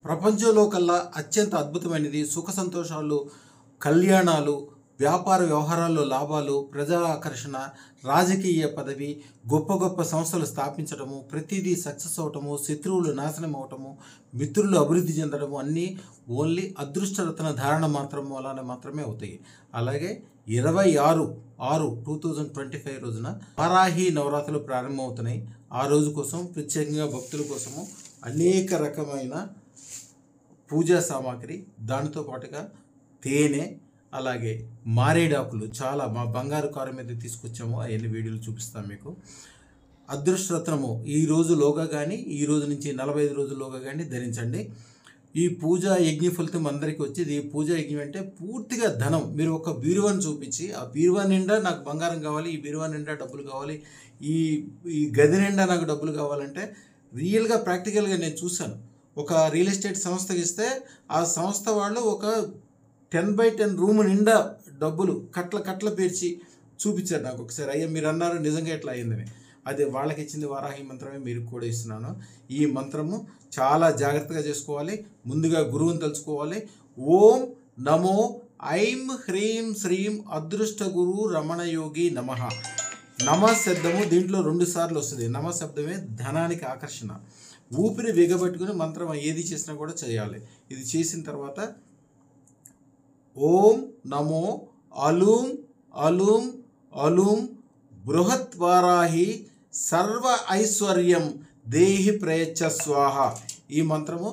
ప్రపంచంలో కల్లా అత్యంత అద్భుతమైనది సుఖ సంతోషాలు, కళ్యాణాలు, వ్యాపార వ్యవహారాల్లో లాభాలు, ప్రజా ఆకర్షణ, రాజకీయ పదవి, గొప్ప గొప్ప సంస్థలు స్థాపించడము, ప్రతిదీ సక్సెస్ అవటము, శత్రువులు నాశనం అవటము, మిత్రులు అభివృద్ధి చెందడము అన్నీ ఓన్లీ అదృష్టరత్న ధారణ వలన మాత్రమే అవుతాయి. అలాగే 26/6/2025 రోజున వారాహి నవరాత్రులు ప్రారంభమవుతున్నాయి. ఆ రోజు కోసం ప్రత్యేకంగా భక్తుల కోసము అనేక రకమైన పూజా సామాగ్రి, దానితో పాటుగా తేనె, అలాగే మారేడాకులు చాలా మా బంగారు కారు మీద తీసుకొచ్చాము. అవన్నీ వీడియోలు చూపిస్తాను మీకు. అదృష్టరత్నము ఈ రోజులోగా కానీ, ఈ రోజు నుంచి 45 రోజుల్లోగా కానీ ధరించండి. ఈ పూజా యజ్ఞ ఫలితం అందరికీ వచ్చేది. ఈ పూజా యజ్ఞం అంటే పూర్తిగా ధనం. మీరు ఒక బీరువాని చూపించి, ఆ బీరువా నిండా నాకు బంగారం కావాలి, ఈ బీరువా నిండా డబ్బులు కావాలి, ఈ ఈ గది నిండా నాకు డబ్బులు కావాలంటే రియల్గా ప్రాక్టికల్గా నేను చూశాను. ఒక రియల్ ఎస్టేట్ సంస్థకి ఇస్తే ఆ సంస్థ వాళ్ళు ఒక 10/10 రూమ్ నిండా డబ్బులు కట్ల పేర్చి చూపించారు నాకు ఒకసారి. అయ్యా మీరు అన్నారు నిజంగా ఎట్లా అయిందని. అది వాళ్ళకి ఇచ్చింది వారాహి మంత్రమే, మీరు కూడా ఇస్తున్నాను. ఈ మంత్రము చాలా జాగ్రత్తగా చేసుకోవాలి. ముందుగా గురువుని తలుచుకోవాలి. ఓం నమో ఐం హ్రీం శ్రీం అదృష్ట గురు రమణ యోగి నమః. నమ శబ్దము దీంట్లో 2 సార్లు వస్తుంది. నమ శబ్దమే ధనానికి ఆకర్షణ. ఊపిరి బిగబెట్టుకుని మంత్రం ఏది చేసినా కూడా చేయాలి. ఇది చేసిన తర్వాత ఓం నమో అలూం అలూం అలూం బృహత్ వారాహి సర్వ ఐశ్వర్యం దేహి ప్రయచ్చ స్వాహ. ఈ మంత్రము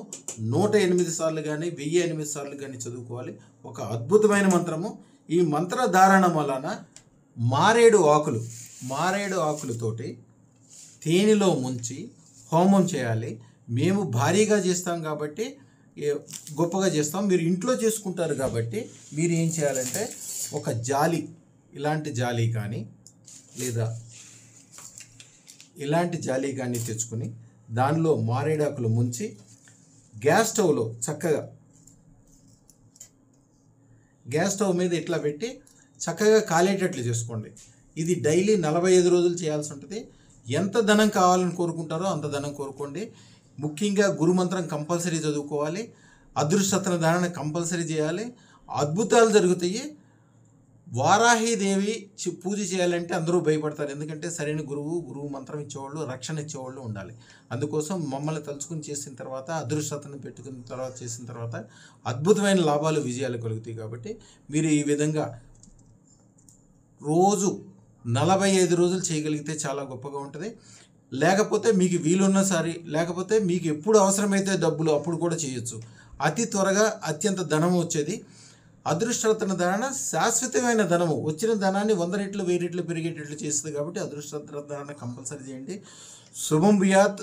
108 సార్లు కానీ 1008 సార్లు కానీ చదువుకోవాలి. ఒక అద్భుతమైన మంత్రము. ఈ మంత్ర ధారణ వలన మారేడు ఆకులతోటి తేనెలో ముంచి హోమం చేయాలి. మేము భారీగా చేస్తాం కాబట్టి గొప్పగా చేస్తాం. మీరు ఇంట్లో చేసుకుంటారు కాబట్టి మీరు ఏం చేయాలంటే ఒక జాలి, ఇలాంటి జాలి కానీ లేదా ఇలాంటి జాలి కానీ తెచ్చుకొని దానిలో మారేడాకులు ముంచి గ్యాస్ స్టవ్ మీద ఇట్లా పెట్టి చక్కగా కాలేటట్లు చేసుకోండి. ఇది డైలీ 45 రోజులు చేయాల్సి ఉంటుంది. ఎంత ధనం కావాలని కోరుకుంటారో అంత ధనం కోరుకోండి. ముఖ్యంగా గురుమంత్రం కంపల్సరీ చదువుకోవాలి. అదృష్టరత్న ధారణ కంపల్సరీ చేయాలి. అద్భుతాలు జరుగుతాయి. వారాహీదేవి పూజ చేయాలంటే అందరూ భయపడతారు. ఎందుకంటే సరైన గురువు మంత్రం ఇచ్చేవాళ్ళు, రక్షణ ఇచ్చేవాళ్ళు ఉండాలి. అందుకోసం మమ్మల్ని తలుచుకుని చేసిన తర్వాత, అదృష్టరత్నం పెట్టుకున్న తర్వాత చేసిన తర్వాత అద్భుతమైన లాభాలు, విజయాలు కలుగుతాయి. కాబట్టి మీరు ఈ విధంగా రోజు 45 రోజులు చేయగలిగితే చాలా గొప్పగా ఉంటుంది. లేకపోతే మీకు వీలున్నసారి, లేకపోతే మీకు ఎప్పుడు అవసరమైతే డబ్బులు అప్పుడు కూడా చేయొచ్చు. అతి త్వరగా అత్యంత ధనం వచ్చేది. అదృష్టరత్న ధారణ శాశ్వతమైన ధనము. వచ్చిన ధనాన్ని 100 రెట్లు 1000 రెట్లు పెరిగేటట్లు చేస్తుంది. కాబట్టి అదృష్టరత్న ధారణ కంపల్సరీ చేయండి. శుభం భూయాత్.